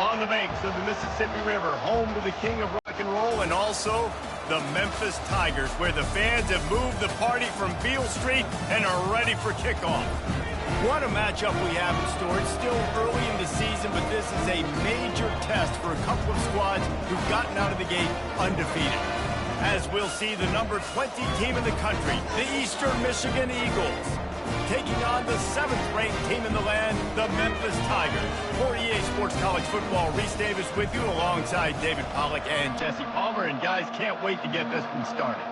On the banks of the Mississippi River, home to the king of rock and roll and also the Memphis Tigers, where the fans have moved the party from Beale Street and are ready for kickoff. What a matchup we have in store. It's still early in the season, but this is a major test for a couple of squads who've gotten out of the gate undefeated. As we'll see the number 20 team in the country, the Eastern Michigan Eagles, taking on the 7th-ranked team in the land, the Memphis Tigers. For EA Sports College Football, Reese Davis with you alongside David Pollack and Jesse Palmer. And guys, can't wait to get this one started.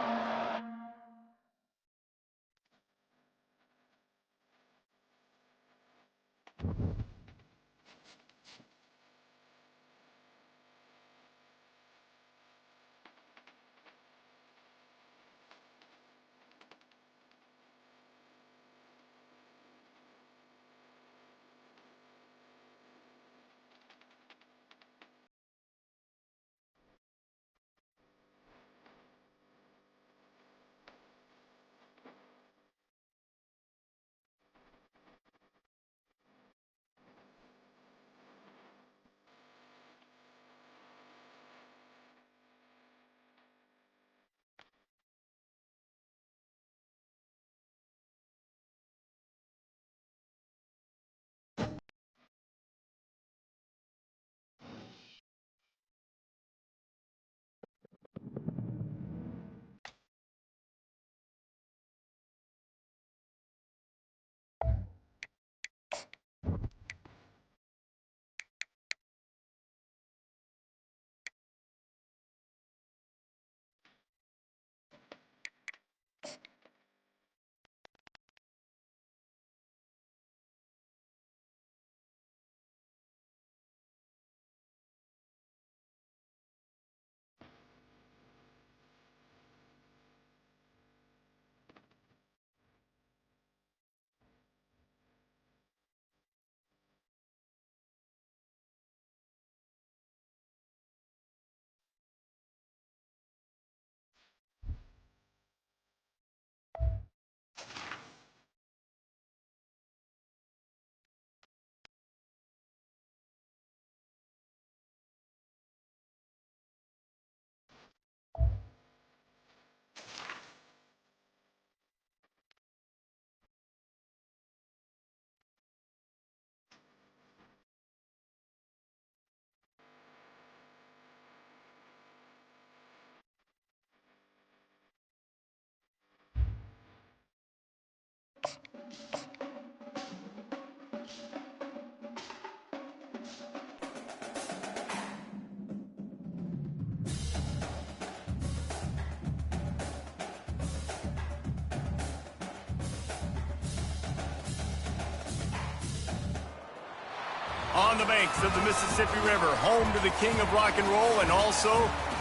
On the banks of the Mississippi River, home to the king of rock and roll and also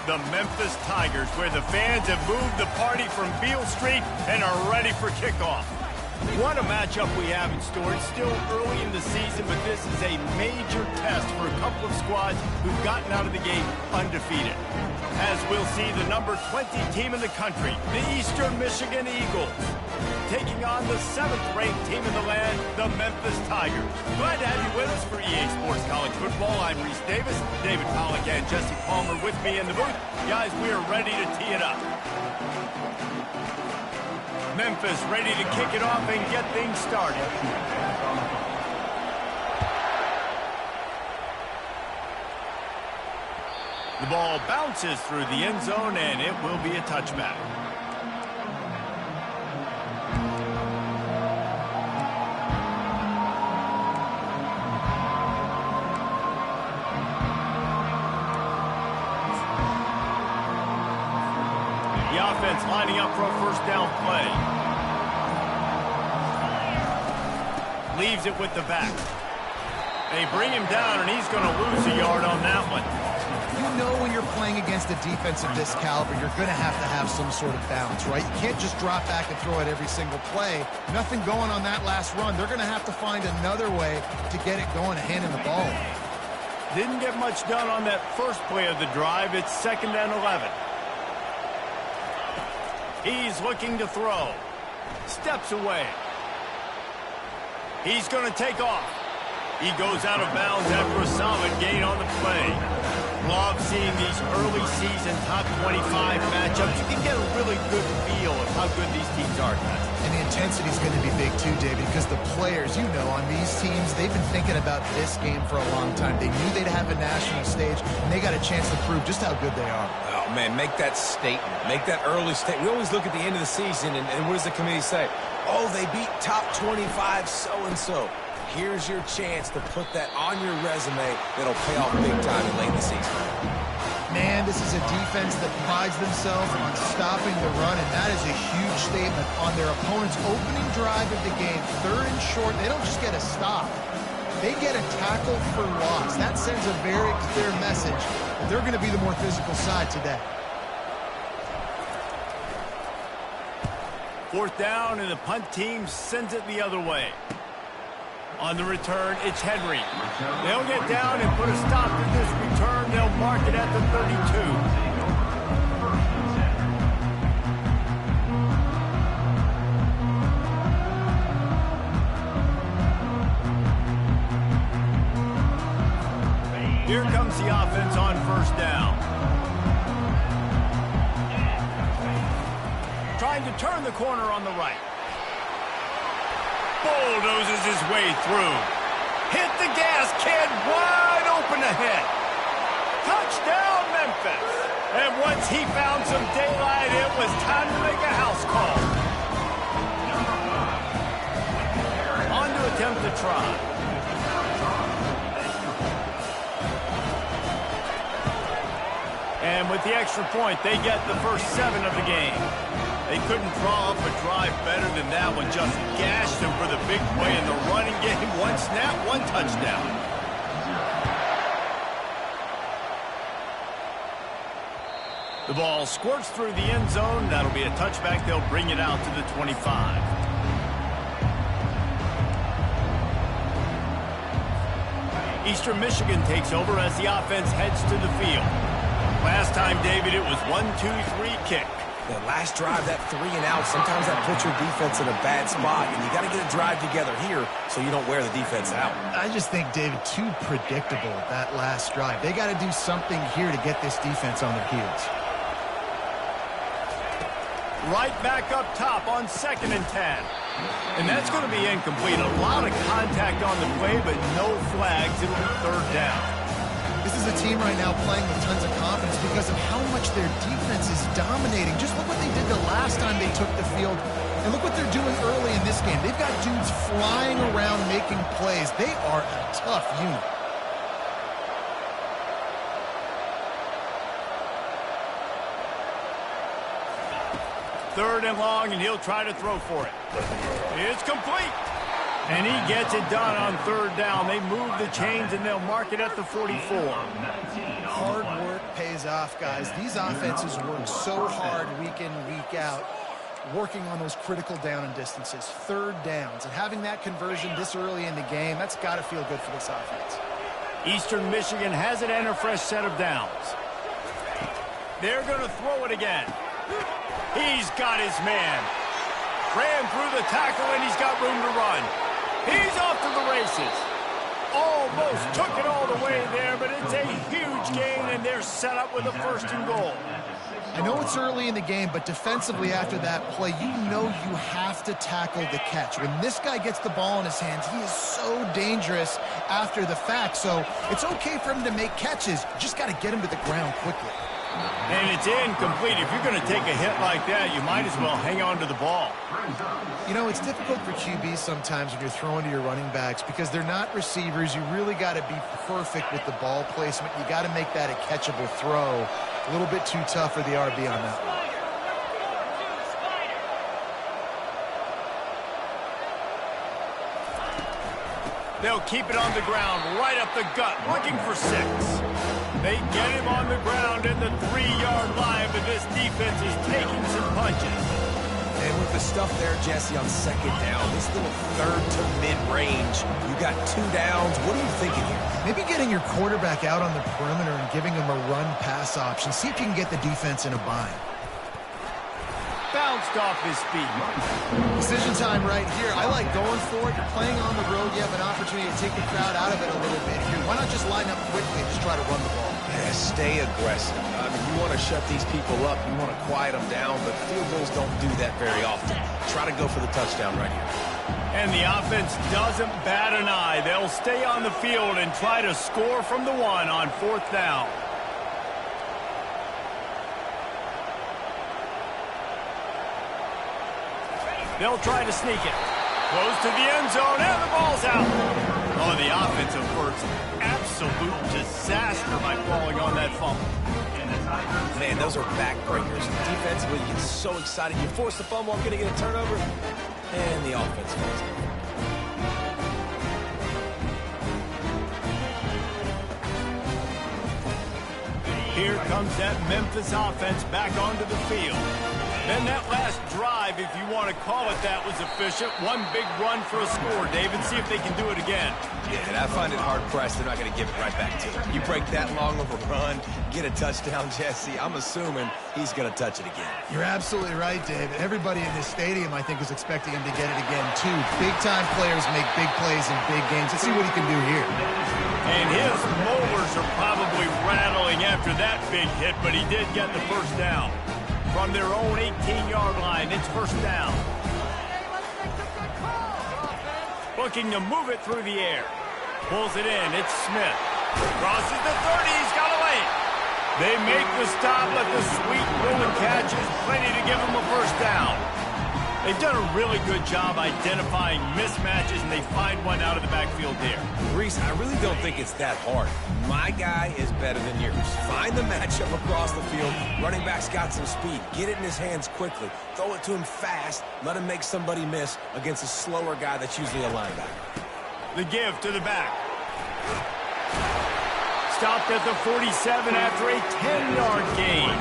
the Memphis Tigers, where the fans have moved the party from Beale Street and are ready for kickoff. What a matchup we have in store. It's still early in the season, but this is a major test for a couple of squads who've gotten out of the gate undefeated. As we'll see the number 20 team in the country, the Eastern Michigan Eagles, taking on the 7th-ranked team in the land, the Memphis Tigers. Glad to have you with us for EA Sports College Football. I'm Reese Davis, David Pollack and Jesse Palmer with me in the booth. Guys, we are ready to tee it up. Memphis ready to kick it off and get things started. The ball bounces through the end zone, and it will be a touchback. The offense lining up for a first down play. Leaves it with the back. They bring him down, and he's going to lose a yard on that one. You know when you're playing against a defense of this caliber, you're going to have some sort of balance, right? You can't just drop back and throw it every single play. Nothing going on that last run. They're going to have to find another way to get it going and handing the ball. Didn't get much done on that first play of the drive. It's 2nd and 11. He's looking to throw. Steps away. He's going to take off. He goes out of bounds after a solid gain on the play. Love seeing these early season top 25 matchups. You can get a really good feel of how good these teams are, guys. And the intensity is going to be big too, David, because the players, on these teams, they've been thinking about this game for a long time. They knew they'd have a national stage, and they got a chance to prove just how good they are. Oh, man, make that statement. Make that early statement. We always look at the end of the season, and what does the committee say? Oh, they beat top 25 so-and-so. Here's your chance to put that on your resume that'll pay off big time in late in the season. Man, this is a defense that prides themselves on stopping the run, and that is a huge statement on their opponent's opening drive of the game. 3rd and short, they don't just get a stop. They get a tackle for loss. That sends a very clear message that they're going to be the more physical side today. 4th down, and the punt team sends it the other way. On the return, it's Henry. They'll get down and put a stop to this return. They'll mark it at the 32. Here comes the offense on 1st down. Trying to turn the corner on the right. Bulldozes his way through. Hit the gas, kid. Wide open ahead. Touchdown, Memphis. And once he found some daylight, it was time to make a house call. On to attempt the try. And with the extra point, they get the first 7 of the game. They couldn't draw up a drive better than that one. Just gashed them for the big play in the running game. 1 snap, 1 touchdown. The ball squirts through the end zone. That'll be a touchback. They'll bring it out to the 25. Eastern Michigan takes over as the offense heads to the field. Last time, David, it was 1-2-3 kick. The last drive, that 3 and out, sometimes that puts your defense in a bad spot, and you got to get a drive together here so you don't wear the defense out. I just think, David, too predictable that last drive. They got to do something here to get this defense on their heels. Right back up top on 2nd and 10. And that's going to be incomplete. A lot of contact on the play, but no flags. It'll be 3rd down. This is a team right now playing with tons of confidence because of how much their defense is dominating. Just look what they did the last time they took the field, and look what they're doing early in this game. They've got dudes flying around making plays. They are a tough unit. Third and long, and he'll try to throw for it. It's complete. And he gets it done on 3rd down. They move the chains, and they'll mark it at the 44. Hard work pays off, guys. These offenses work so hard week in, week out, working on those critical down and distances, 3rd downs. And having that conversion this early in the game, that's got to feel good for this offense. Eastern Michigan has it and a fresh set of downs. They're going to throw it again. He's got his man. Ran through the tackle, and he's got room to run. He's off to the races. Almost took it all the way there, but it's a huge gain, and they're set up with a 1st and goal. I know it's early in the game, but defensively after that play, you know you have to tackle the catch. When this guy gets the ball in his hands, he is so dangerous after the fact. So it's okay for him to make catches. You just got to get him to the ground quickly. And it's incomplete. If you're going to take a hit like that, you might as well hang on to the ball. It's difficult for QBs sometimes when you're throwing to your running backs because they're not receivers. You really got to be perfect with the ball placement. You got to make that a catchable throw. A little bit too tough for the RB on that one. They'll keep it on the ground, right up the gut, looking for 6. They get him on the ground at the 3-yard line, but this defense is taking some punches. And with the stuff there, Jesse, on 2nd down, this little 3rd to mid-range, you got 2 downs. What are you thinking here? Maybe getting your quarterback out on the perimeter and giving him a run-pass option. See if you can get the defense in a bind. bounced off his feet. Decision time right here. I like going for it. You're playing on the road. You have an opportunity to take the crowd out of it a little bit here. Why not just line up quickly and just try to run the ball? Yeah, stay aggressive. I mean, you want to shut these people up. You want to quiet them down, but field goals don't do that very often. Try to go for the touchdown right here. And the offense doesn't bat an eye. They'll stay on the field and try to score from the 1 on 4th down. They'll try to sneak it. Close to the end zone, and the ball's out. Oh, the offensive first. Absolute disaster by falling on that fumble. Man, those are backbreakers. Defensively, you get so excited. You force the fumble, I'm going to get a turnover, and the offense falls. Here comes that Memphis offense back onto the field. Then that last drive, if you want to call it that, was efficient. One big run for a score. David, see if they can do it again. Yeah, and I find it hard-pressed. They're not going to give it right back to him. You break that long of a run, get a touchdown, Jesse, I'm assuming he's going to touch it again. You're absolutely right, David. Everybody in this stadium, I think, is expecting him to get it again, too. Big-time players make big plays in big games. Let's see what he can do here. And his molars are probably rattling after that big hit, but he did get the first down. From their own 18-yard line, it's first down. Looking to move it through the air. Pulls it in, it's Smith. Crosses the 30, he's got away. They make the stop, but the sweet rolling catch is plenty to give them a first down. They've done a really good job identifying mismatches, and they find one out of the backfield there. Reese, I really don't think it's that hard. My guy is better than yours. Find the matchup across the field. Running back's got some speed. Get it in his hands quickly. Throw it to him fast. Let him make somebody miss against a slower guy that's usually a linebacker. The give to the back. Stopped at the 47 after a 10-yard gain.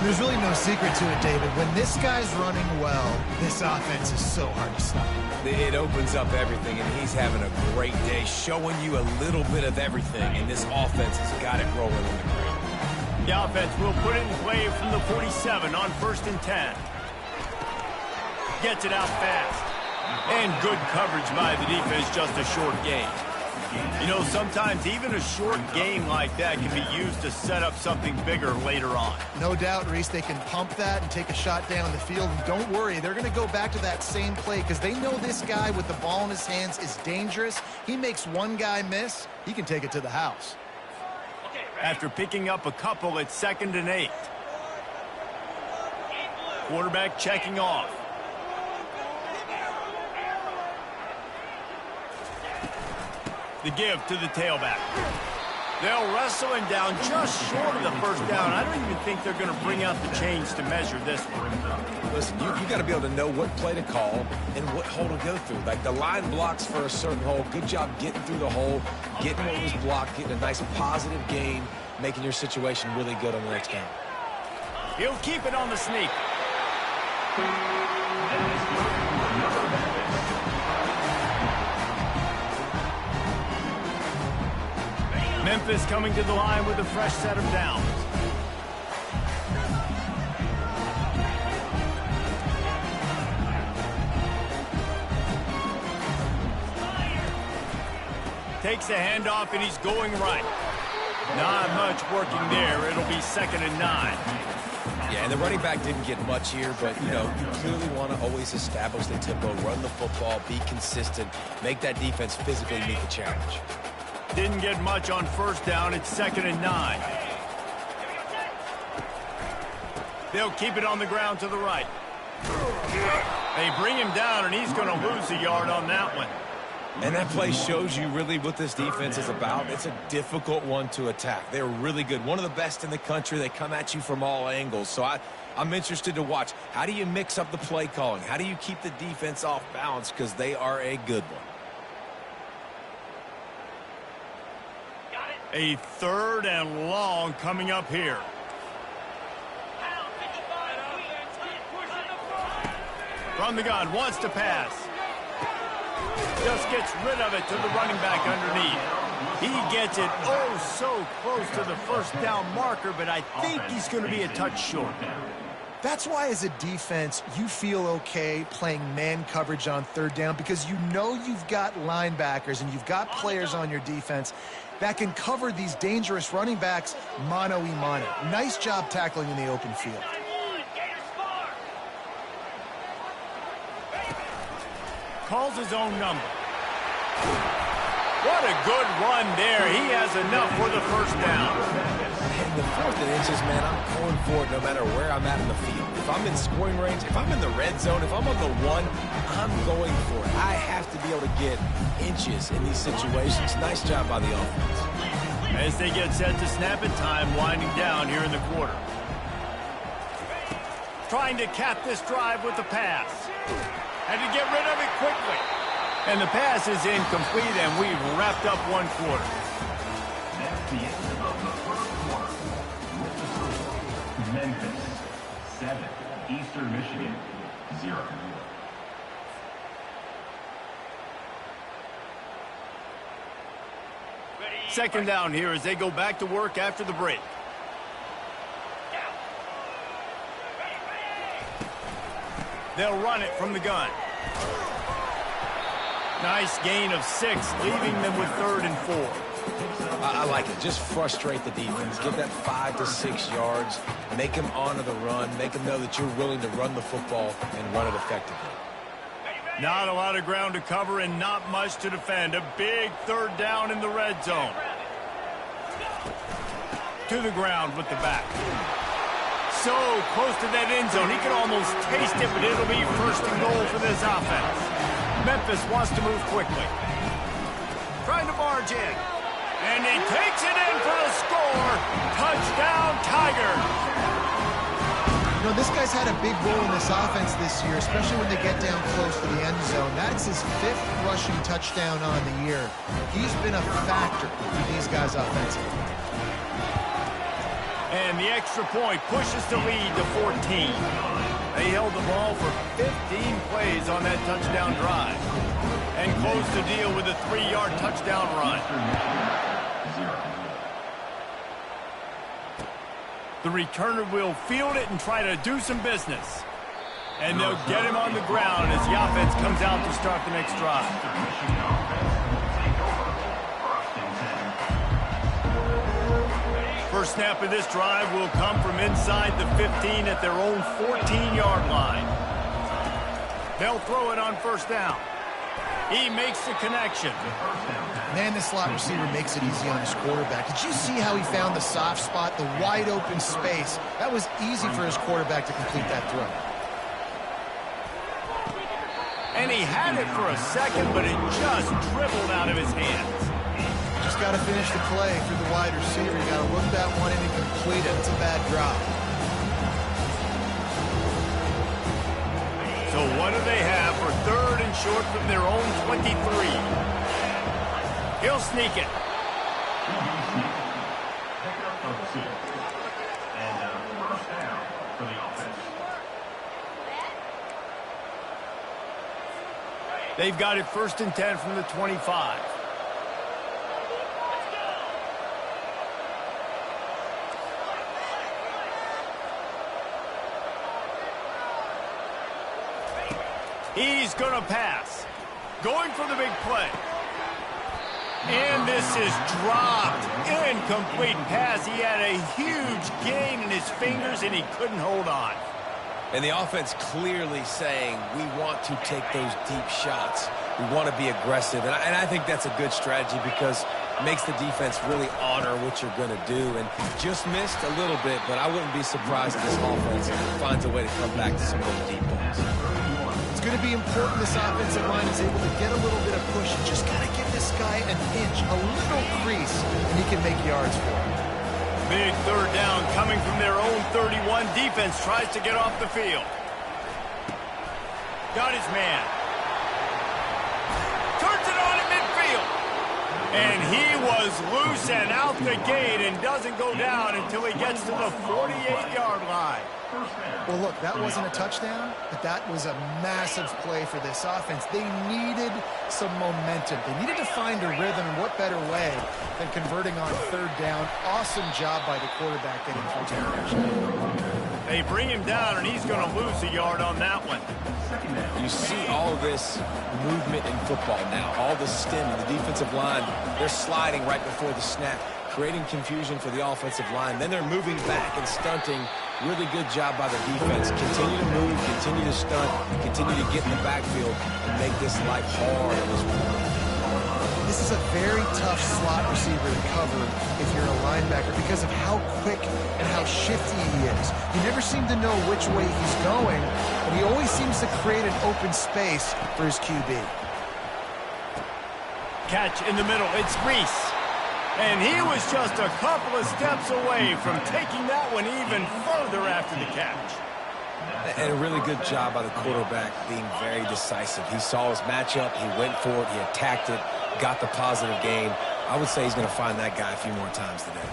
There's really no secret to it, David. When this guy's running well, this offense is so hard to stop. It opens up everything, and he's having a great day, showing you a little bit of everything, and this offense has got it rolling on the ground. The offense will put it in play from the 47 on 1st and 10. Gets it out fast. And good coverage by the defense, just a short gain. You know, sometimes even a short game like that can be used to set up something bigger later on. No doubt, Reese, they can pump that and take a shot down the field. And don't worry, they're going to go back to that same play because they know this guy with the ball in his hands is dangerous. He makes one guy miss, he can take it to the house. After picking up a couple, it's 2nd and 8. Quarterback checking off. The give to the tailback. They'll wrestle him down just short of the first down. I don't even think they're going to bring out the chains to measure this one. Listen, you got to be able to know what play to call and what hole to go through. Like the line blocks for a certain hole. Good job getting through the hole, getting what was blocked, getting a nice positive gain, making your situation really good on the next down. He'll keep it on the sneak. Memphis coming to the line with a fresh set of downs. Takes a handoff and he's going right. Not much working there. It'll be 2nd and 9. Yeah, and the running back didn't get much here, but, you know, you clearly want to always establish the tempo, run the football, be consistent, make that defense physically meet the challenge. Didn't get much on 1st down. It's 2nd and 9. They'll keep it on the ground to the right. They bring him down, and he's going to lose a yard on that one. And that play shows you really what this defense is about. It's a difficult one to attack. They're really good. One of the best in the country. They come at you from all angles. So I'm interested to watch. How do you mix up the play calling? How do you keep the defense off balance? Because they are a good one. A 3rd and long coming up here. From the gun, wants to pass. Just gets rid of it to the running back underneath. He gets it oh so close to the 1st down marker, but I think he's going to be a touch short. That's why as a defense, you feel okay playing man coverage on third down because you know you've got linebackers and you've got players on your defense that can cover these dangerous running backs mano-a-mano. Nice job tackling in the open field. Calls his own number. What a good run there. He has enough for the first down. In the 4th and inches, man, I'm going for it no matter where I'm at in the field. If I'm in scoring range, if I'm in the red zone, if I'm on the 1, I'm going for it. I have to be able to get inches in these situations. Nice job by the offense. As they get set to snap it, time winding down here in the quarter. Trying to cap this drive with the pass. And to get rid of it quickly. And the pass is incomplete, and we've wrapped up one quarter. That's the end of the first quarter. Memphis, 7. Eastern Michigan, 0. Second down here as they go back to work after the break. They'll run it from the gun. Nice gain of 6, leaving them with 3rd and 4. I like it. Just frustrate the defense. Give that 5 to 6 yards. Make them honor the run. Make them know that you're willing to run the football and run it effectively. Not a lot of ground to cover and not much to defend. A big 3rd down in the red zone. To the ground with the back. So close to that end zone. He can almost taste it, but it'll be 1st and goal for this offense. Memphis wants to move quickly. Trying to barge in. And he takes it in for the score. Touchdown, Tigers. You know, this guy's had a big role in this offense this year, especially when they get down close to the end zone. That's his 5th rushing touchdown on the year. He's been a factor for these guys offensively. And the extra point pushes the lead to 14. They held the ball for 15 plays on that touchdown drive. And closed the deal with a 3-yard touchdown run. The returner will field it and try to do some business. And they'll get him on the ground as the offense comes out to start the next drive. First snap of this drive will come from inside the 15 at their own 14-yard line. They'll throw it on 1st down. He makes the connection. Man, the slot receiver makes it easy on his quarterback. Did you see how he found the soft spot, the wide open space? That was easy for his quarterback to complete that throw. And he had it for a second, but it just dribbled out of his hands. Just got to finish the play through the wide receiver. You got to look that one in and complete it. It's a bad drop. So what do they have for 3rd and short from their own 23? He'll sneak it. And first down for the offense. They've got it 1st and 10 from the 25. He's going to pass. Going for the big play. And this is dropped. Incomplete pass. He had a huge gain in his fingers, and he couldn't hold on. And the offense clearly saying, we want to take those deep shots. We want to be aggressive. And I think that's a good strategy because it makes the defense really honor what you're going to do. And just missed a little bit, but I wouldn't be surprised if this offense finds a way to come back to some of those deep balls. It's going to be important this offensive line is able to get a little bit of push. You just got to give this guy an inch, a little crease, and he can make yards for him. Big 3rd down coming from their own 31. Defense tries to get off the field. Got his man. Turns it on at midfield. And he was loose and out the gate and doesn't go down until he gets to the 48-yard line. Well, look, that wasn't a touchdown, but that was a massive play for this offense. They needed some momentum. They needed to find a rhythm, and what better way than converting on third down. Awesome job by the quarterback getting through tackles. They bring him down, and he's going to lose a yard on that one. You see all this movement in football now. All the stem in the defensive line. They're sliding right before the snap, creating confusion for the offensive line. Then they're moving back and stunting. Really good job by the defense. Continue to move, continue to stunt, continue to get in the backfield and make this life hard on this one. This is a very tough slot receiver to cover if you're a linebacker because of how quick and how shifty he is. You never seem to know which way he's going, but he always seems to create an open space for his QB. Catch in the middle. It's Reese. And he was just a couple of steps away from taking that one even further after the catch. And a really good job by the quarterback being very decisive. He saw his matchup, he went for it, he attacked it, got the positive gain. I would say he's going to find that guy a few more times today.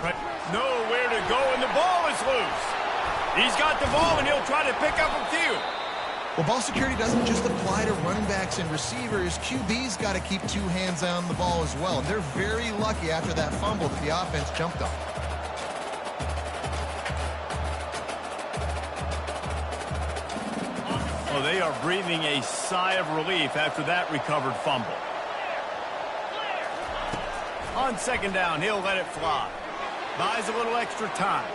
Right. Nowhere to go, and the ball is loose. He's got the ball, and he'll try to pick up a few. Well, ball security doesn't just apply to running backs and receivers. QB's got to keep two hands on the ball as well. And they're very lucky after that fumble that the offense jumped on. Well, they are breathing a sigh of relief after that recovered fumble. On second down, he'll let it fly. Buys a little extra time.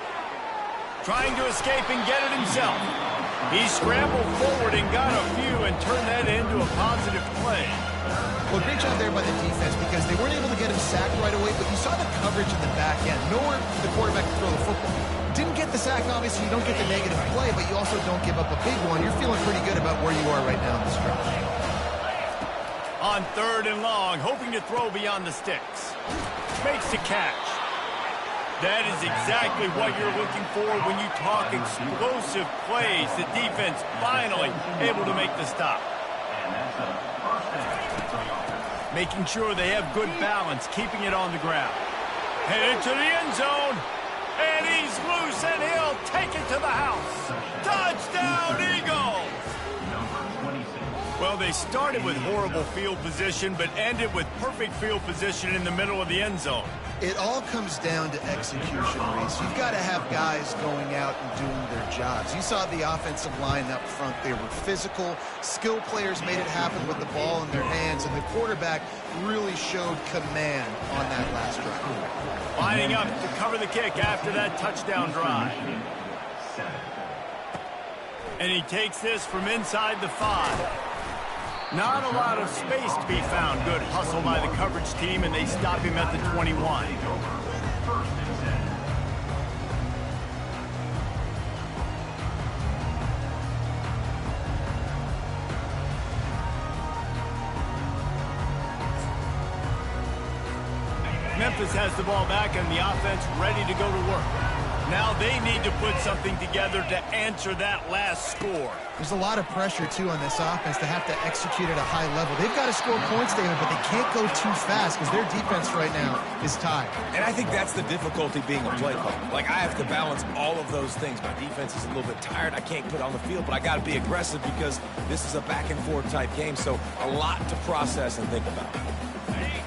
Trying to escape and get it himself. He scrambled forward and got a few and turned that into a positive play. Well, great job there by the defense because they weren't able to get him sacked right away, but you saw the coverage in the back end. Nowhere for the quarterback to throw the football. Didn't get the sack, obviously. You don't get the negative play, but you also don't give up a big one. You're feeling pretty good about where you are right now in the stretch. On third and long, hoping to throw beyond the sticks. Makes the catch. That is exactly what you're looking for when you talk explosive plays. The defense finally able to make the stop. Making sure they have good balance, keeping it on the ground. Headed to the end zone. And he's loose, and he'll take it to the house. Touchdown, Eagles! Well, they started with horrible field position, but ended with perfect field position in the middle of the end zone. It all comes down to execution, Reese. You've got to have guys going out and doing their jobs. You saw the offensive line up front. They were physical. Skill players made it happen with the ball in their hands, and the quarterback really showed command on that last drive. Lining up to cover the kick after that touchdown drive. And he takes this from inside the 5. Not a lot of space to be found. Good hustle by the coverage team, and they stop him at the 21. Memphis has the ball back, and the offense ready to go to work. Now they need to put something together to answer that last score. There's a lot of pressure, too, on this offense to have to execute at a high level. They've got to score points, David, but they can't go too fast because their defense right now is tired. And I think that's the difficulty being a play caller. Like, I have to balance all of those things. My defense is a little bit tired. I can't put it on the field, but I got to be aggressive because this is a back-and-forth type game, so a lot to process and think about.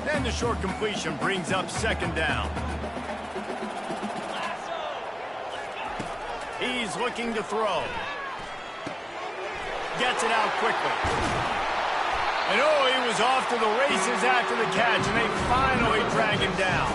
Then the short completion brings up second down. He's looking to throw. Gets it out quickly. And oh, he was off to the races after the catch, and they finally drag him down.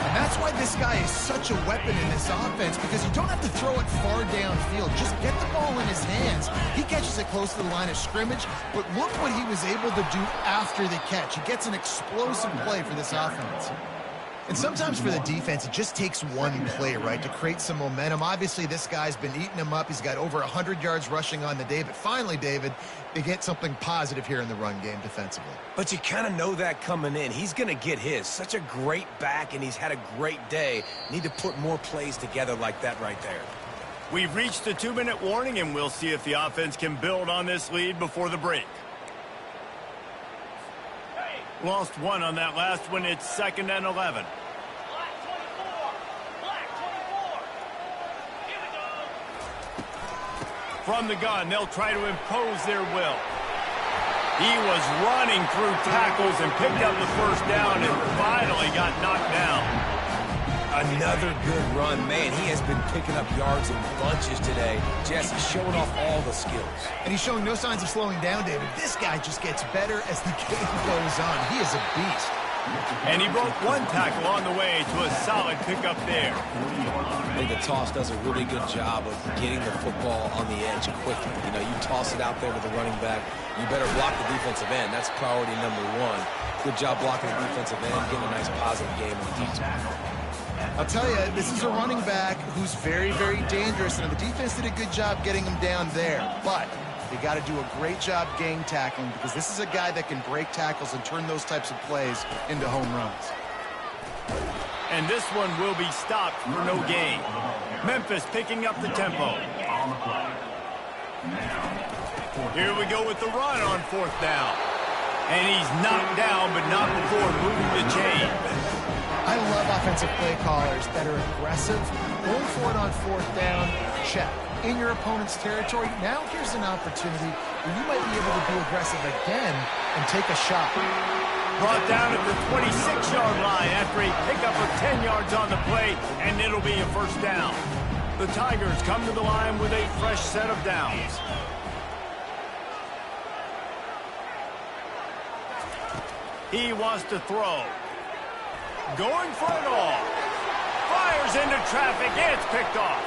And that's why this guy is such a weapon in this offense, because you don't have to throw it far downfield. Just get the ball in his hands. He catches it close to the line of scrimmage, but look what he was able to do after the catch. He gets an explosive play for this offense. And sometimes for the defense, it just takes one play, right, to create some momentum. Obviously, this guy's been eating him up. He's got over 100 yards rushing on the day. But finally, David, they get something positive here in the run game defensively. But you kind of know that coming in. He's going to get his. Such a great back, and he's had a great day. Need to put more plays together like that right there. We've reached the 2-minute warning, and we'll see if the offense can build on this lead before the break. Lost one on that last one. It's 2nd and 11. From the gun, they'll try to impose their will. He was running through tackles and picked up the first down and finally got knocked down. Another good run. Man, he has been picking up yards in bunches today. Jesse showing off all the skills. And he's showing no signs of slowing down, David. This guy just gets better as the game goes on. He is a beast. And he broke one tackle on the way to a solid pickup there. I think the toss does a really good job of getting the football on the edge quickly. You know, you toss it out there to the running back, you better block the defensive end. That's priority number one. Good job blocking the defensive end, getting a nice positive game on defense. I'll tell you, this is a running back who's very, very dangerous, and the defense did a good job getting him down there. But they got to do a great job gang tackling because this is a guy that can break tackles and turn those types of plays into home runs. And this one will be stopped for no gain. Memphis picking up the tempo. Here we go with the run on 4th down. And he's knocked down, but not before moving the chain. I love offensive play callers that are aggressive. Going for it on 4th down, check. In your opponent's territory, now here's an opportunity where you might be able to be aggressive again and take a shot. Brought down at the 26-yard line after a pickup of 10 yards on the play, and it'll be a first down. The Tigers come to the line with a fresh set of downs. He wants to throw. Going for it all. Fires into traffic. It's picked off.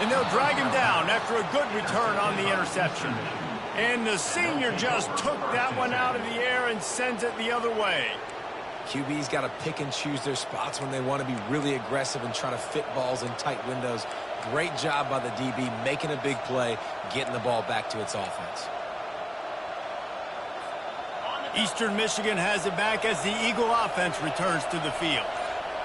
And they'll drag him down after a good return on the interception. And the senior just took that one out of the air and sends it the other way. QB's got to pick and choose their spots when they want to be really aggressive and try to fit balls in tight windows. Great job by the DB making a big play, getting the ball back to its offense. Eastern Michigan has it back as the Eagle offense returns to the field.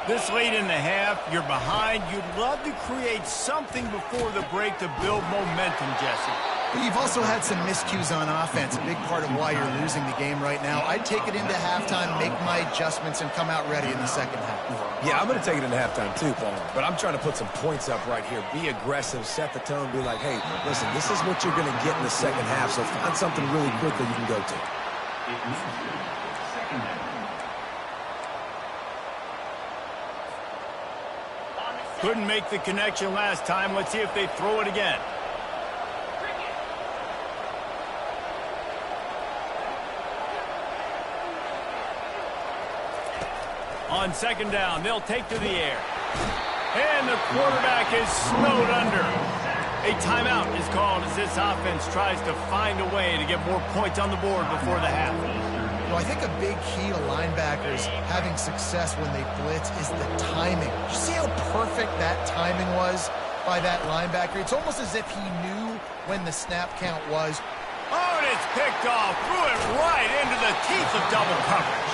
This late in the half, you're behind. You'd love to create something before the break to build momentum, Jesse. But you've also had some miscues on offense, a big part of why you're losing the game right now. I'd take it into halftime, make my adjustments, and come out ready in the second half. Yeah, I'm going to take it into halftime too, Paul. But I'm trying to put some points up right here. Be aggressive, set the tone, be like, hey, listen, this is what you're going to get in the second half, so find something really quick that you can go to. Couldn't make the connection last time. Let's see if they throw it again. On 2nd down, they'll take to the air. And the quarterback is snowed under. A timeout is called as this offense tries to find a way to get more points on the board before the half. Well, I think a big key to linebackers having success when they blitz is the timing. You see how perfect that timing was by that linebacker? It's almost as if he knew when the snap count was. Oh, and it's picked off. Threw it right into the teeth of double coverage.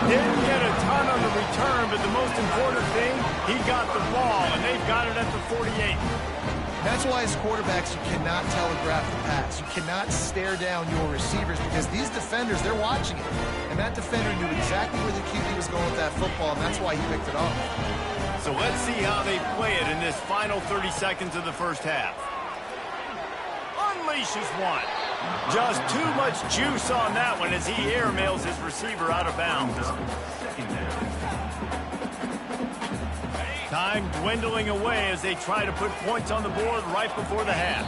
Didn't get a ton on the return, but the most important thing, he got the ball, and they've got it at the 48. That's why as quarterbacks, you cannot telegraph the pass. You cannot stare down your receivers because these defenders, they're watching it. And that defender knew exactly where the QB was going with that football, and that's why he picked it off. So let's see how they play it in this final 30 seconds of the first half. Unleashes one. Just too much juice on that one as he airmails his receiver out of bounds. Time dwindling away as they try to put points on the board right before the half.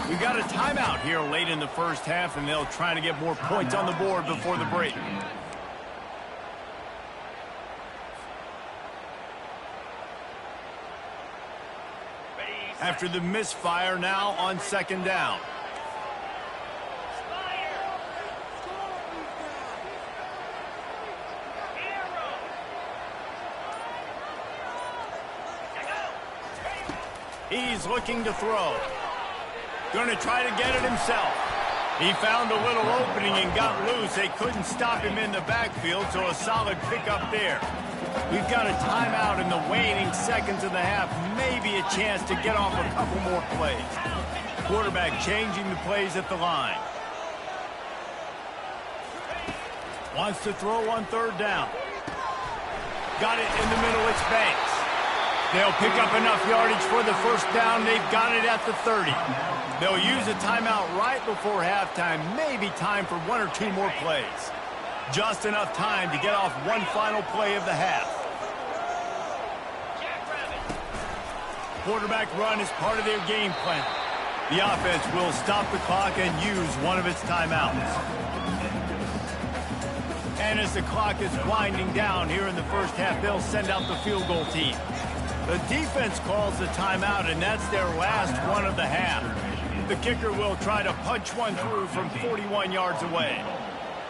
We've got a timeout here late in the first half, and they'll try to get more points on the board before the break. After the misfire, now on 2nd down. He's looking to throw. Going to try to get it himself. He found a little opening and got loose. They couldn't stop him in the backfield, so a solid pickup there. We've got a timeout in the waning seconds of the half. Maybe a chance to get off a couple more plays. Quarterback changing the plays at the line. Wants to throw on third down. Got it in the middle. It's Banks. They'll pick up enough yardage for the first down. They've got it at the 30. They'll use a timeout right before halftime. Maybe time for one or two more plays. Just enough time to get off one final play of the half. Quarterback run is part of their game plan. The offense will stop the clock and use one of its timeouts. And as the clock is winding down here in the first half, they'll send out the field goal team. The defense calls the timeout, and that's their last one of the half. The kicker will try to punch one through from 41 yards away.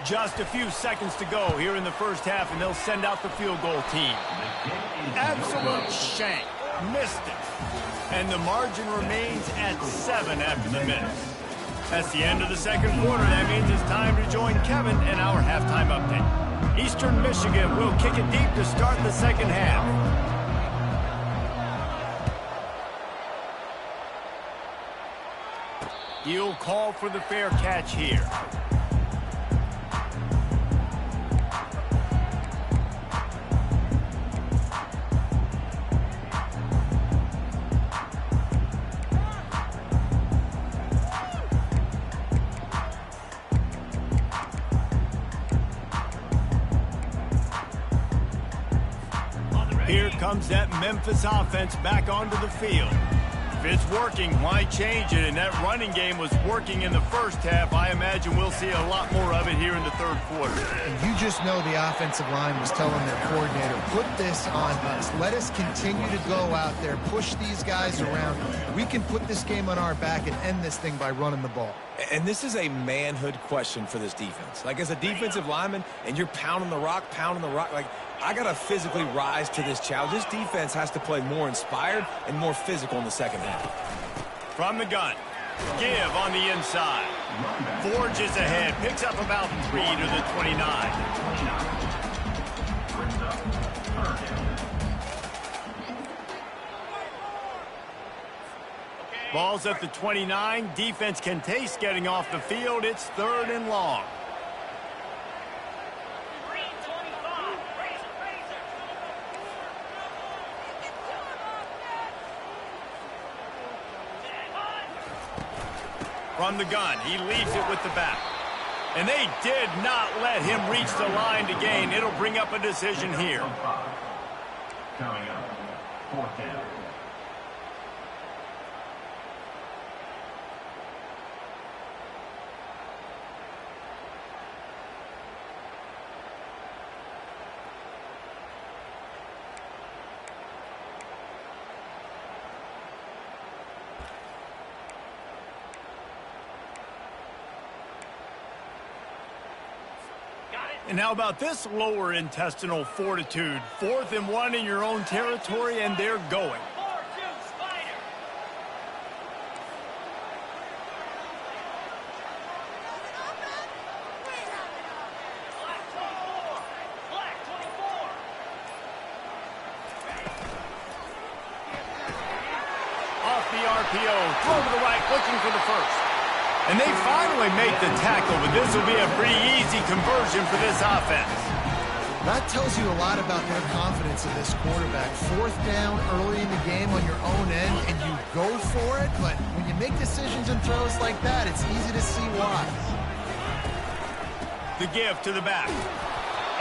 Just a few seconds to go here in the first half, and they'll send out the field goal team. Absolute shank. Missed it. And the margin remains at 7 after the miss. That's the end of the second quarter. That means it's time to join Kevin in our halftime update. Eastern Michigan will kick it deep to start the second half. He'll call for the fair catch here. Here comes that Memphis offense back onto the field. If it's working, why change it? And that running game was working in the first half. I imagine we'll see a lot more of it here in the third quarter. And you just know the offensive line was telling their coordinator, put this on us. Let us continue to go out there, push these guys around. We can put this game on our back and end this thing by running the ball. And this is a manhood question for this defense. Like, as a defensive lineman, and you're pounding the rock, like, I got to physically rise to this challenge. This defense has to play more inspired and more physical in the second half. From the gun, give on the inside. Forges ahead, picks up about 3 to the 29. Ball's at the 29. Defense can taste getting off the field. It's 3rd and long. From the gun, he leaves it with the back. And they did not let him reach the line to gain. It'll bring up a decision here. Coming up, 4th down. And how about this lower intestinal fortitude? 4th and 1 in your own territory, and they're going. Off the RPO, throw to the right, looking for the first. And they finally make the tackle, but this will be a pretty easy conversion for this offense. That tells you a lot about their confidence in this quarterback. 4th down early in the game on your own end, and you go for it, but when you make decisions and throws like that, it's easy to see why. The give to the back.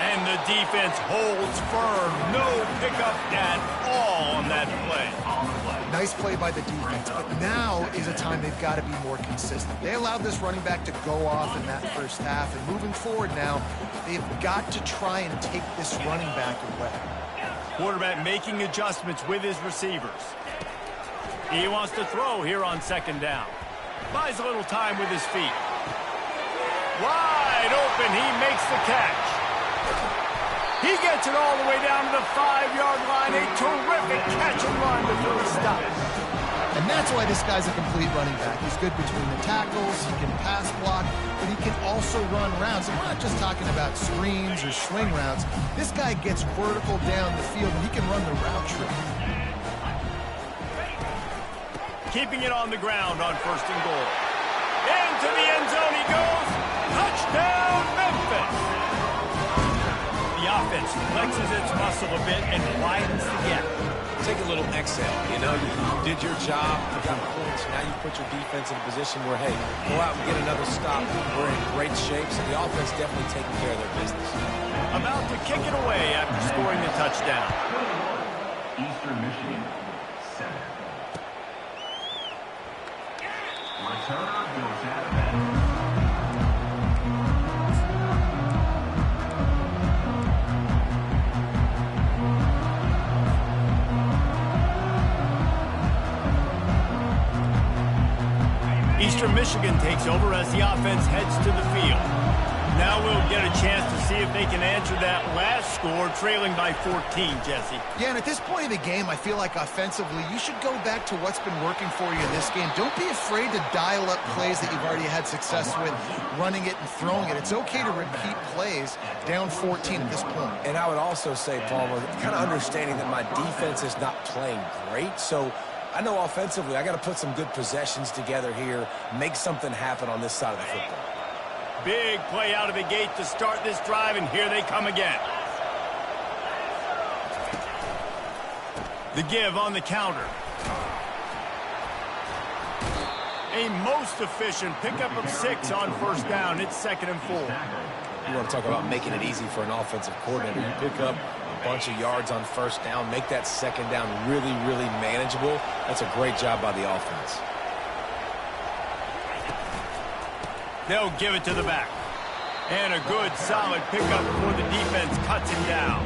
And the defense holds firm. No pickup at all on that play. Nice play by the defense, but now is a time they've got to be more consistent. They allowed this running back to go off in that first half, and moving forward now, they've got to try and take this running back away. Quarterback making adjustments with his receivers. He wants to throw here on 2nd down. Buys a little time with his feet. Wide open, he makes the catch. He gets it all the way down to the 5-yard line. A terrific catch and run before he stops. And that's why this guy's a complete running back. He's good between the tackles, he can pass block, but he can also run routes. And we're not just talking about screens or swing routes. This guy gets vertical down the field, and he can run the route tree. Keeping it on the ground on 1st and goal. Into the end zone he goes. Touchdown, Memphis. offense flexes its muscle a bit and widens the gap. Take a little exhale. You know, you did your job. You got points. Now you put your defense in a position where, hey, go out and get another stop. We're in great shape, so the offense definitely taking care of their business. About to kick it away after scoring the touchdown. Eastern Michigan, 7. Returner goes out of bounds. Eastern Michigan takes over as the offense heads to the field. Now we'll get a chance to see if they can answer that last score, trailing by 14, Jesse. Yeah, and at this point of the game, I feel like offensively, you should go back to what's been working for you in this game. Don't be afraid to dial up plays that you've already had success with, running it and throwing it. It's okay to repeat plays down 14 at this point. And I would also say, Palmer, kind of understanding that my defense is not playing great, so I know offensively I got to put some good possessions together here, make something happen on this side of the football. Big play out of the gate to start this drive, and here they come again. The give on the counter. A most efficient pickup of 6 on first down. It's 2nd and 4. You want to talk about making it easy for an offensive coordinator. You pick up a bunch of yards on first down, make that second down really, really manageable. That's a great job by the offense. They'll give it to the back. And a good, solid pickup before the defense cuts him down.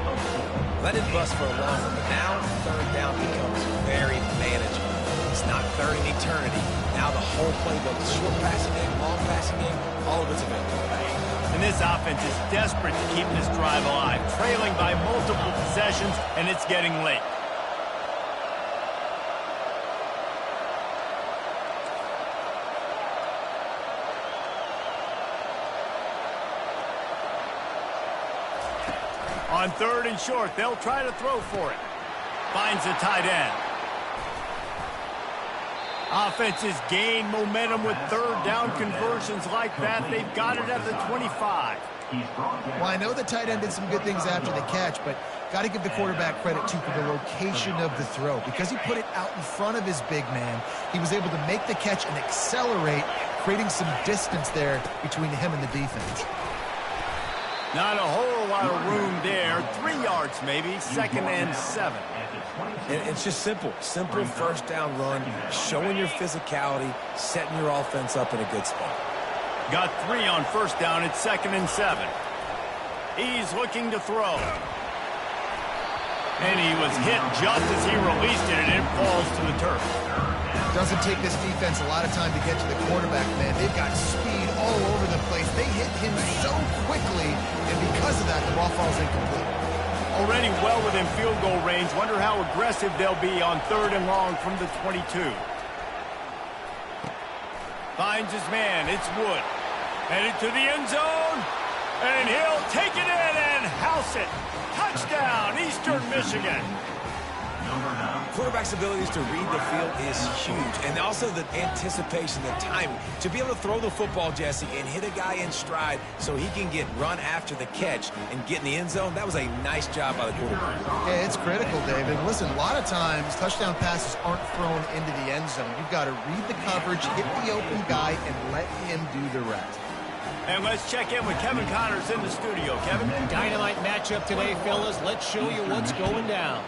Let it bust for a long one, but now third down becomes very manageable. It's not third in eternity. Now the whole playbook, short passing game, long passing game, all of it's available. And this offense is desperate to keep this drive alive, trailing by multiple possessions, and it's getting late. On 3rd and short, they'll try to throw for it. Finds the tight end. Offenses gain momentum with third down conversions like that. They've got it at the 25. Well, I know the tight end did some good things after the catch, but got to give the quarterback credit, too, for the location of the throw. Because he put it out in front of his big man, he was able to make the catch and accelerate, creating some distance there between him and the defense. Not a whole lot of room there. 3 yards maybe, 2nd and 7. And it's just simple first down run, showing your physicality, setting your offense up in a good spot. Got 3 on first down. It's 2nd and 7. He's looking to throw. And he was hit just as he released it, and it falls to the turf. Doesn't take this defense a lot of time to get to the quarterback, man. They've got speed all over the place. They hit him so quickly, and because of that, the ball falls incomplete. Already well within field goal range. Wonder how aggressive they'll be on 3rd and long from the 22. Finds his man. It's Wood. Headed to the end zone. And he'll take it in and house it. Touchdown, Eastern Michigan. Quarterback's abilities to read the field is huge. And also the anticipation, the timing. To be able to throw the football, Jesse, and hit a guy in stride so he can get run after the catch and get in the end zone, that was a nice job by the quarterback. Yeah, it's critical, David. Listen, a lot of times touchdown passes aren't thrown into the end zone. You've got to read the coverage, hit the open guy, and let him do the rest. And let's check in with Kevin Connors in the studio. Kevin? Dynamite matchup today, fellas. Let's show you what's going down.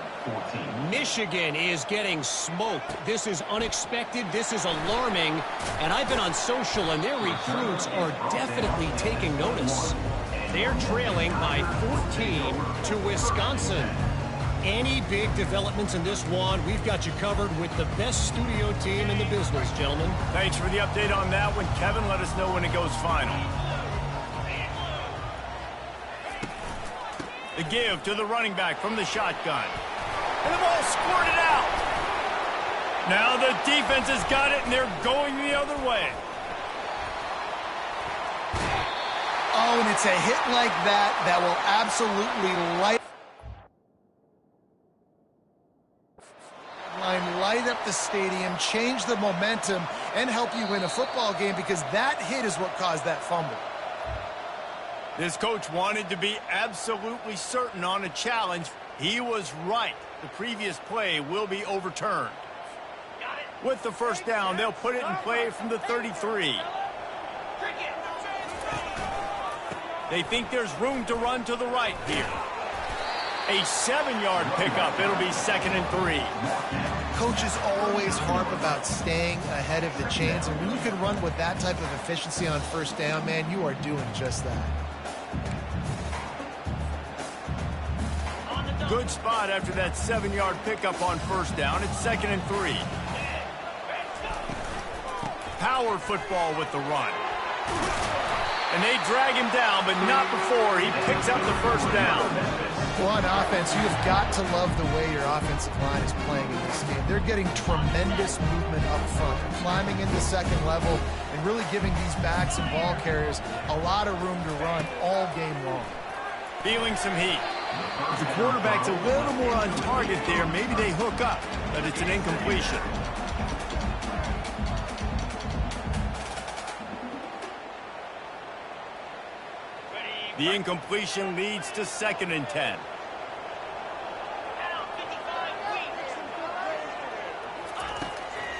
Michigan is getting smoked. This is unexpected. This is alarming. And I've been on social, and their recruits are definitely taking notice. They're trailing by 14 to Wisconsin. Any big developments in this one, we've got you covered with the best studio team in the business, gentlemen. Thanks for the update on that one, Kevin. Let us know when it goes final. The give to the running back from the shotgun. And the ball squirted out. Now the defense has got it, and they're going the other way. Oh, and it's a hit like that that will absolutely light up the stadium, change the momentum, and help you win a football game, because that hit is what caused that fumble. This coach wanted to be absolutely certain on a challenge. He was right. The previous play will be overturned. With the first down, they'll put it in play from the 33. They think there's room to run to the right here. A 7-yard pickup. It'll be 2nd and 3. Coaches always harp about staying ahead of the chains, and when you can run with that type of efficiency on first down, man, you are doing just that. Good spot after that 7-yard pickup on first down. It's 2nd and 3. Power football with the run. And they drag him down, but not before he picks up the first down. Well, on offense, you've got to love the way your offensive line is playing in this game. They're getting tremendous movement up front, climbing into second level, and really giving these backs and ball carriers a lot of room to run all game long. Feeling some heat. If the quarterback's a little more on target there, maybe they hook up, but it's an incompletion. The incompletion leads to 2nd and 10.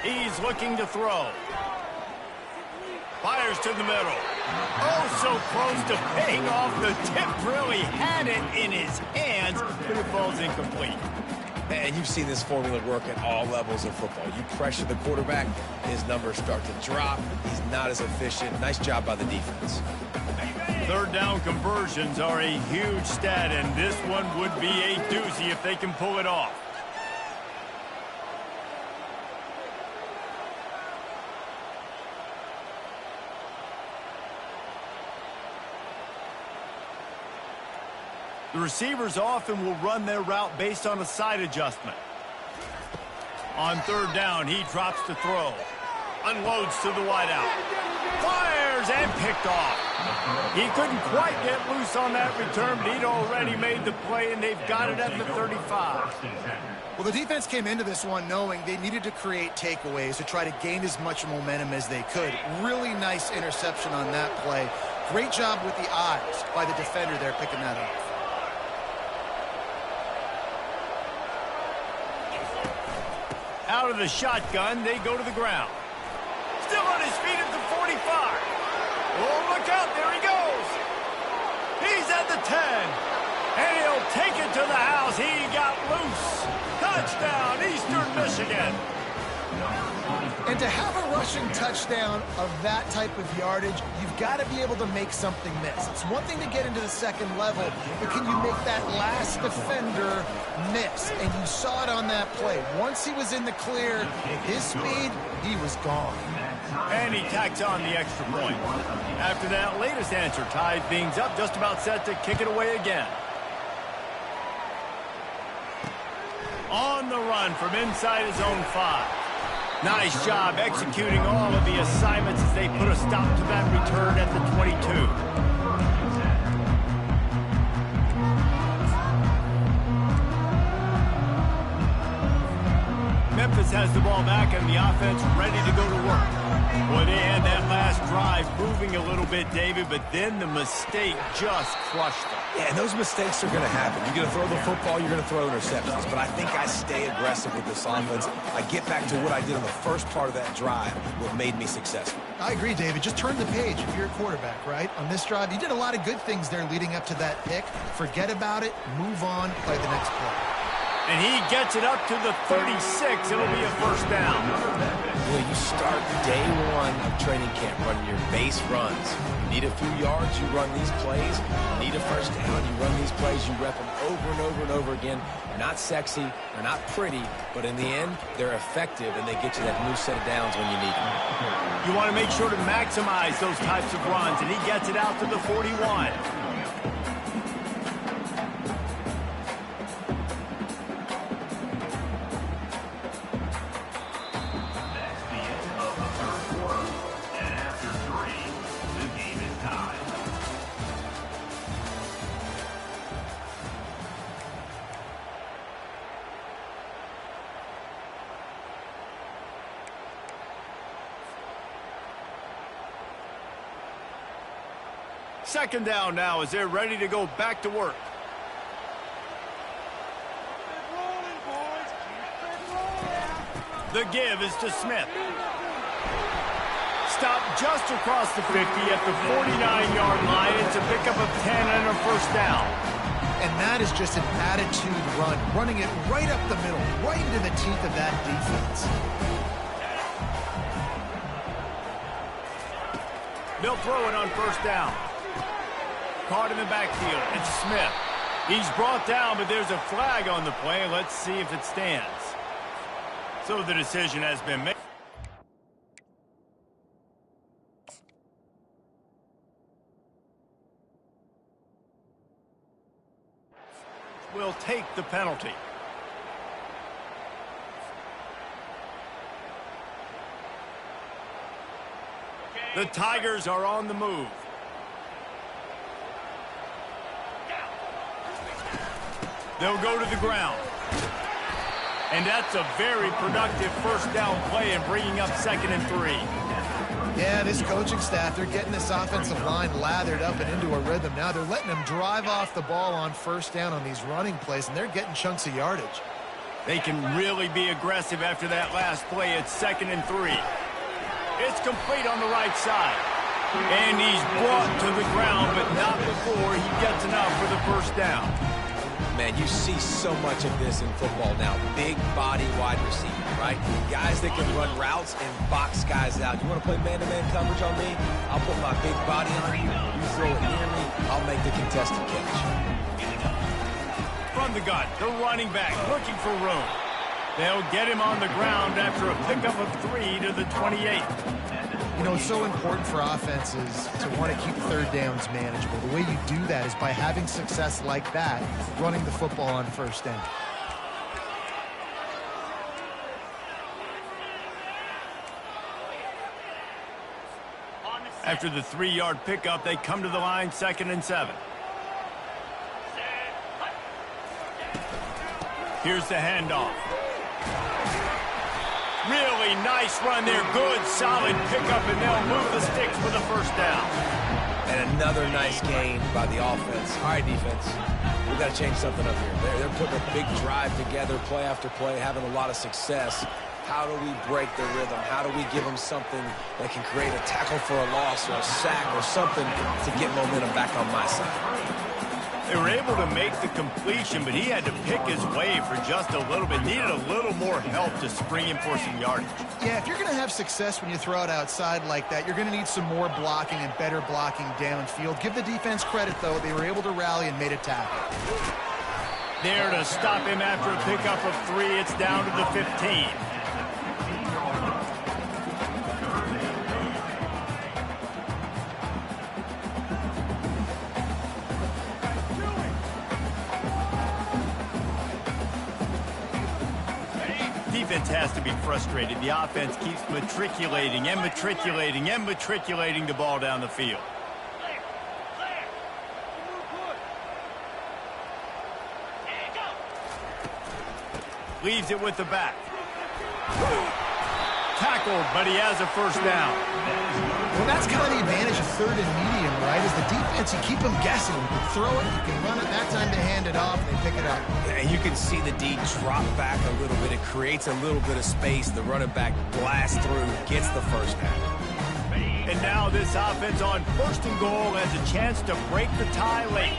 He's looking to throw. Fires to the middle. Oh, so close to paying off. The tip really had it in his hands, but it falls incomplete. And you've seen this formula work at all levels of football. You pressure the quarterback, his numbers start to drop. He's not as efficient. Nice job by the defense. Third down conversions are a huge stat, and this one would be a doozy if they can pull it off. The receivers often will run their route based on a side adjustment. On third down, he drops to throw. Unloads to the wideout. Fires and picked off. He couldn't quite get loose on that return, but he'd already made the play, and they've got it at the 35. Well, the defense came into this one knowing they needed to create takeaways to try to gain as much momentum as they could. Really nice interception on that play. Great job with the eyes by the defender there picking that up. Out of the shotgun, they go to the ground. Still on his feet at the 45. Oh, look out, there he goes. He's at the 10. And he'll take it to the house. He got loose. Touchdown, Eastern Michigan. And to have a rushing touchdown of that type of yardage, you've got to be able to make something miss. It's one thing to get into the second level, but can you make that last defender miss? And you saw it on that play. Once he was in the clear, his speed, he was gone. And he tacks on the extra point. After that latest answer tied things up, just about set to kick it away again. On the run from inside his own 5. Nice job executing all of the assignments as they put a stop to that return at the 22. Memphis has the ball back and the offense ready to go to work. Boy, they had that last drive moving a little bit, David, but then the mistake just crushed them. Yeah, and those mistakes are going to happen. You're going to throw the football, you're going to throw interceptions. But I think I stay aggressive with this offense. I get back to what I did in the first part of that drive, what made me successful. I agree, David. Just turn the page if you're a quarterback, right? On this drive, you did a lot of good things there leading up to that pick. Forget about it, move on, play the next play. And he gets it up to the 36. It'll be a first down. Well, you start day one of training camp running your base runs. You need a few yards, you run these plays. You need a first down, you run these plays. You rep them over and over and over again. They're not sexy, they're not pretty, but in the end, they're effective, and they get you that new set of downs when you need them. You want to make sure to maximize those types of runs, and he gets it out to the 41. Second down now as they're ready to go back to work. The give is to Smith. Stop just across the 50 at the 49-yard line. It's a pickup of 10 and a first down. And that is just an attitude run, running it right up the middle, right into the teeth of that defense. They'll throw it on first down. Caught in the backfield. It's Smith. He's brought down, but there's a flag on the play. Let's see if it stands. So the decision has been made. Will take the penalty. The Tigers are on the move. They'll go to the ground. And that's a very productive first down play in bringing up 2nd and 3. Yeah, this coaching staff, they're getting this offensive line lathered up and into a rhythm. Now they're letting them drive off the ball on first down on these running plays, and they're getting chunks of yardage. They can really be aggressive after that last play. It's 2nd and 3. It's complete on the right side. And he's brought to the ground, but not before he gets enough for the first down. Man, you see so much of this in football now. Big body wide receiver, right? Guys that can run routes and box guys out. You want to play man-to-man coverage on me? I'll put my big body on you. You throw it near me, I'll make the contested catch. From the gun, the running back looking for room. They'll get him on the ground after a pickup of 3 to the 28. You know, it's so important for offenses to want to keep third downs manageable. The way you do that is by having success like that, running the football on first down. After the 3-yard pickup, they come to the line, 2nd and 7. Here's the handoff. Really nice run there. Good, solid pickup, and they'll move the sticks for the first down. And another nice gain by the offense. All right, defense, we've got to change something up here. They're putting a big drive together, play after play, having a lot of success. How do we break the rhythm? How do we give them something that can create a tackle for a loss or a sack or something to get momentum back on my side? They were able to make the completion, but he had to pick his way for just a little bit. Needed a little more help to spring him for some yardage. Yeah, if you're going to have success when you throw it outside like that, you're going to need some more blocking and better blocking downfield. Give the defense credit, though. They were able to rally and made a tackle. There to stop him after a pickup of 3. It's down to the 15. Defense has to be frustrated. The offense keeps matriculating and matriculating and matriculating the ball down the field. Leaves it with the back. Tackled, but he has a first down. Well, that's kind of the advantage of 3rd and medium, right? Is the defense, you keep them guessing. You can throw it, you can run it, that time to hand it off, and they pick it up. And you can see the D drop back a little bit. It creates a little bit of space. The running back blasts through, gets the first down. And now this offense on 1st and goal has a chance to break the tie late.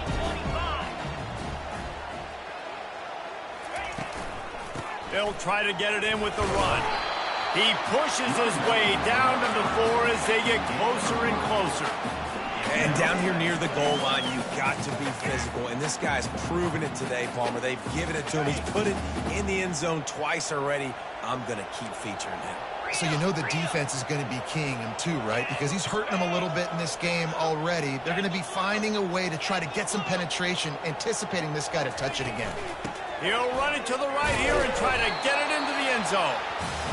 They'll try to get it in with the run. He pushes his way down to the 4 as they get closer and closer. And down here near the goal line, you've got to be physical. And this guy's proven it today, Palmer. They've given it to him. He's put it in the end zone twice already. I'm going to keep featuring him. So you know the defense is going to be keying him too, right? Because he's hurting them a little bit in this game already. They're going to be finding a way to try to get some penetration, anticipating this guy to touch it again. He'll run it to the right here and try to get it into the end zone.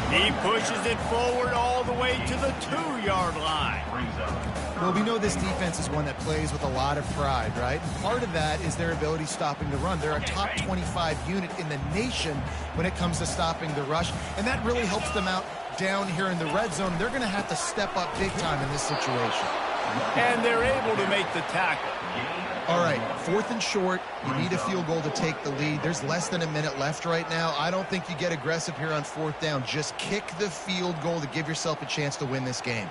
He pushes it forward all the way to the 2-yard line. Well, we know this defense is one that plays with a lot of pride, right? And part of that is their ability stopping the run. They're a top 25 unit in the nation when it comes to stopping the rush, and that really helps them out down here in the red zone. They're going to have to step up big time in this situation. and they're able to make the tackle. All right, 4th and short. You need a field goal to take the lead. There's less than a minute left right now. I don't think you get aggressive here on 4th down. Just kick the field goal to give yourself a chance to win this game.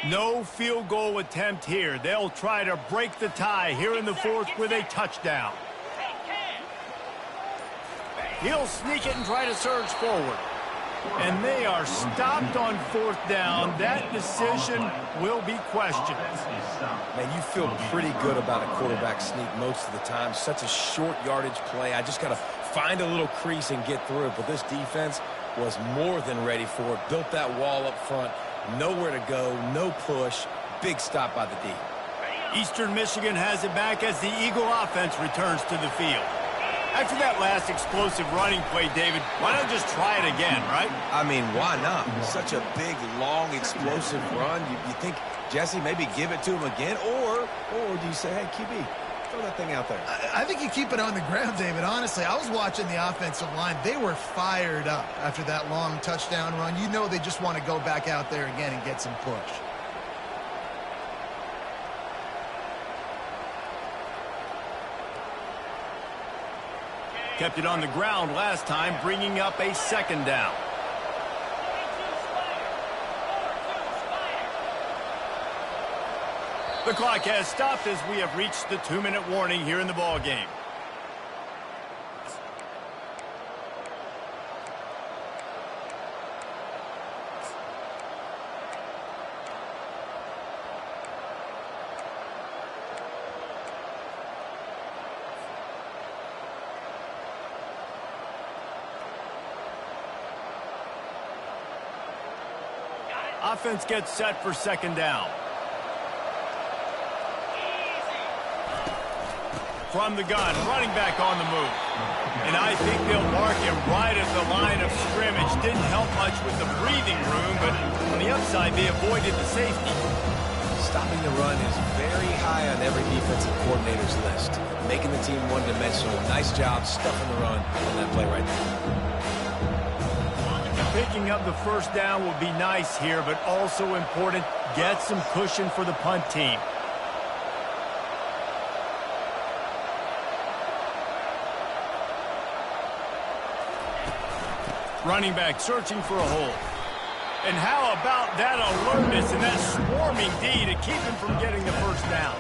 No field goal attempt here. They'll try to break the tie here in the 4th with a touchdown. He'll sneak it and try to surge forward. And they are stopped on 4th down. That decision will be questioned. Man, you feel pretty good about a quarterback sneak most of the time. Such a short yardage play. I just got to find a little crease and get through it. But this defense was more than ready for it. Built that wall up front. Nowhere to go, no push, big stop by the D. Eastern Michigan has it back as the Eagle offense returns to the field. After that last explosive running play, David, why not just try it again, right? I mean, why not? Such a big, long, explosive run. You think, Jesse, maybe give it to him again? Or do you say, hey, QB, throw that thing out there? I think you keep it on the ground, David. Honestly, I was watching the offensive line. They were fired up after that long touchdown run. You know they just want to go back out there again and get some push. Kept it on the ground last time, bringing up a 2nd down. The clock has stopped as we have reached the 2-minute warning here in the ball game. Offense gets set for 2nd down. From the gun, running back on the move. And I think they'll mark him right at the line of scrimmage. Didn't help much with the breathing room, but on the upside, they avoided the safety. Stopping the run is very high on every defensive coordinator's list. Making the team one-dimensional. Nice job stuffing the run on that play right there. Picking up the 1st down will be nice here, but also important, get some cushion for the punt team. Running back searching for a hole. And how about that alertness and that swarming D to keep him from getting the 1st down?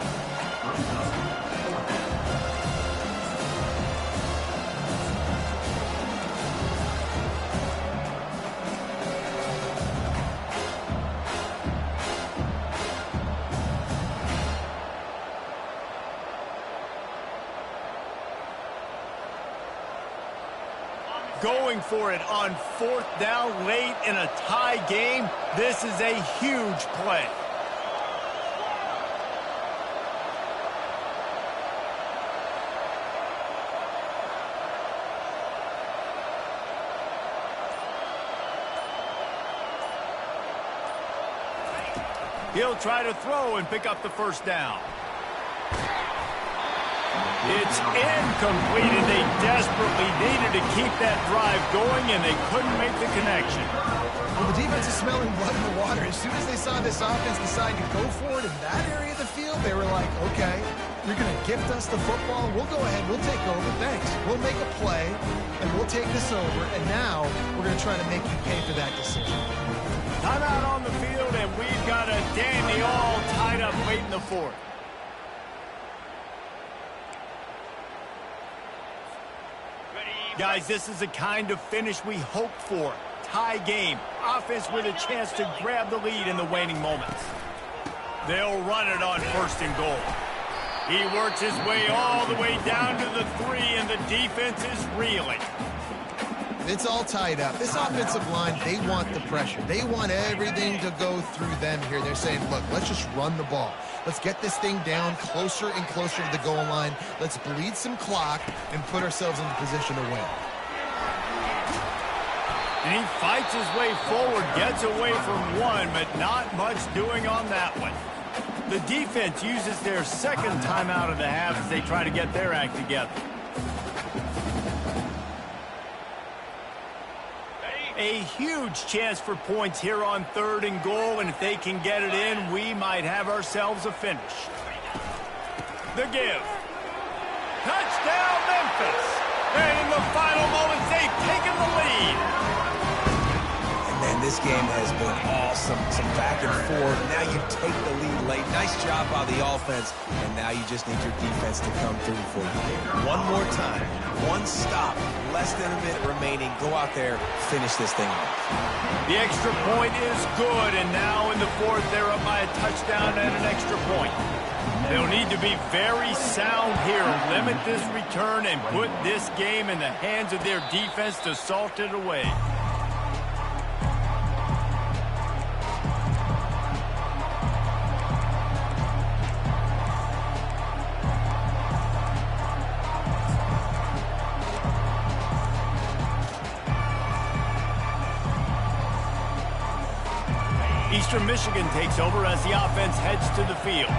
Going for it on 4th down late in a tie game. This is a huge play. He'll try to throw and pick up the 1st down. It's incomplete, and they desperately needed to keep that drive going, and they couldn't make the connection. Well, the defense is smelling blood in the water. As soon as they saw this offense decide to go for it in that area of the field, they were like, okay, you're going to gift us the football. We'll go ahead. We'll take over. Thanks. We'll make a play, and we'll take this over, and now we're going to try to make you pay for that decision. Timeout on the field, and we've got a dandy all tied up late in the 4th. Guys, this is the kind of finish we hoped for. Tie game. Offense with a chance to grab the lead in the waning moments. They'll run it on 1st and goal. He works his way all the way down to the 3, and the defense is reeling. It's all tied up. This offensive line, they want the pressure. They want everything to go through them here. They're saying, look, let's just run the ball. Let's get this thing down closer and closer to the goal line. Let's bleed some clock and put ourselves into position to win. And he fights his way forward, gets away from one, but not much doing on that one. The defense uses their second timeout of the half as they try to get their act together. A huge chance for points here on 3rd and goal, and if they can get it in, we might have ourselves a finish. The give. Touchdown, Memphis! And in the final moments, they've taken the lead. And this game has been awesome. Some back and forth. Now you take the lead late. Nice job by the offense. And now you just need your defense to come through for you. One more time. One stop. Less than a minute remaining. Go out there. Finish this thing off. The extra point is good. And now in the 4th, they're up by a touchdown and an extra point. They'll need to be very sound here. Limit this return and put this game in the hands of their defense to salt it away. Eastern Michigan takes over as the offense heads to the field.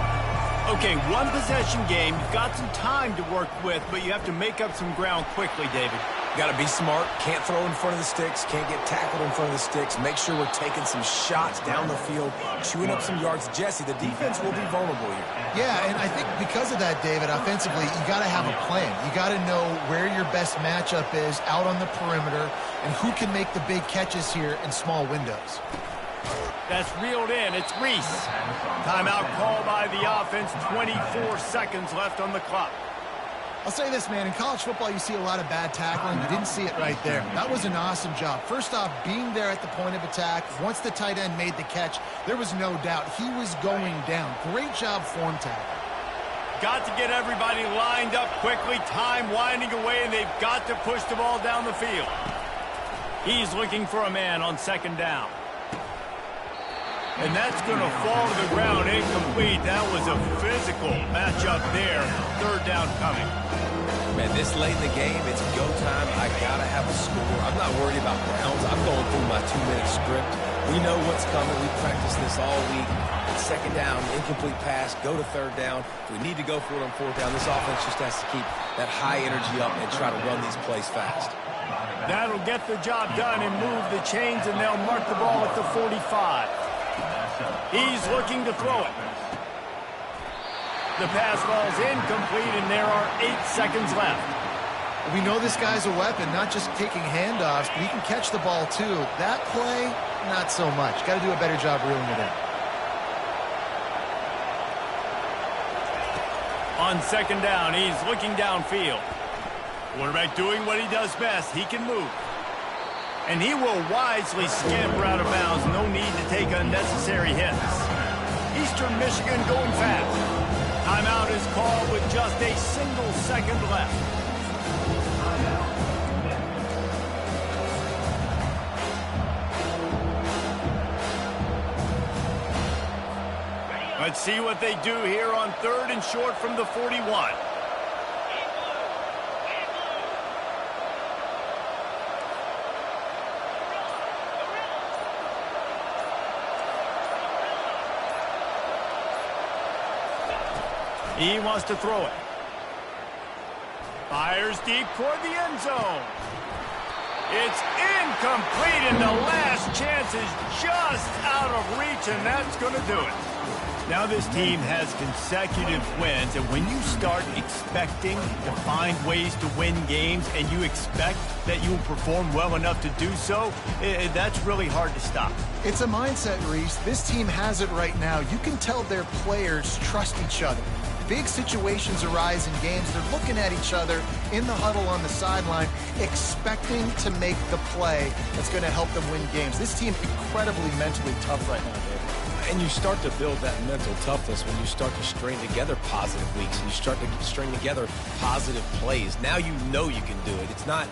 Okay, one possession game. You've got some time to work with, but you have to make up some ground quickly, David. Got to be smart. Can't throw in front of the sticks. Can't get tackled in front of the sticks. Make sure we're taking some shots down the field, chewing up some yards. Jesse, the defense will be vulnerable here. Yeah, and I think because of that, David, offensively, you got to have a plan. You got to know where your best matchup is out on the perimeter and who can make the big catches here in small windows. That's reeled in. It's Reese. Timeout called by the offense. 24 seconds left on the clock. I'll say this, man. In college football, you see a lot of bad tackling. You didn't see it right there. That was an awesome job. First off, being there at the point of attack. Once the tight end made the catch, there was no doubt he was going down. Great job form tackle. Got to get everybody lined up quickly. Time winding away, and they've got to push the ball down the field. He's looking for a man on 2nd down. And that's going to fall to the ground incomplete. That was a physical matchup there. 3rd down coming. Man, this late in the game, it's go time. I got to have a score. I'm not worried about rounds. I'm going through my 2-minute script. We know what's coming. We practiced this all week. 2nd down, incomplete pass, go to 3rd down. If we need to go for it on 4th down, this offense just has to keep that high energy up and try to run these plays fast. That'll get the job done and move the chains, and they'll mark the ball at the 45. He's looking to throw it. The pass ball's incomplete, and there are 8 seconds left. We know this guy's a weapon, not just taking handoffs, but he can catch the ball too. That play, not so much. Got to do a better job reeling it in. On 2nd down, he's looking downfield. Quarterback doing what he does best. He can move. And he will wisely scamper out of bounds. No need to take unnecessary hits. Eastern Michigan going fast. Timeout is called with just a single second left. Let's see what they do here on 3rd and short from the 41. He wants to throw it. Fires deep toward the end zone. It's incomplete, and the last chance is just out of reach, and that's going to do it. Now this team has consecutive wins, and when you start expecting to find ways to win games and you expect that you will perform well enough to do so, that's really hard to stop. It's a mindset, Reese. This team has it right now. You can tell their players trust each other. Big situations arise in games. They're looking at each other in the huddle on the sideline, expecting to make the play that's going to help them win games. This team incredibly mentally tough right now, David. And you start to build that mental toughness when you start to string together positive weeks and you start to string together positive plays. Now you know you can do it. It's not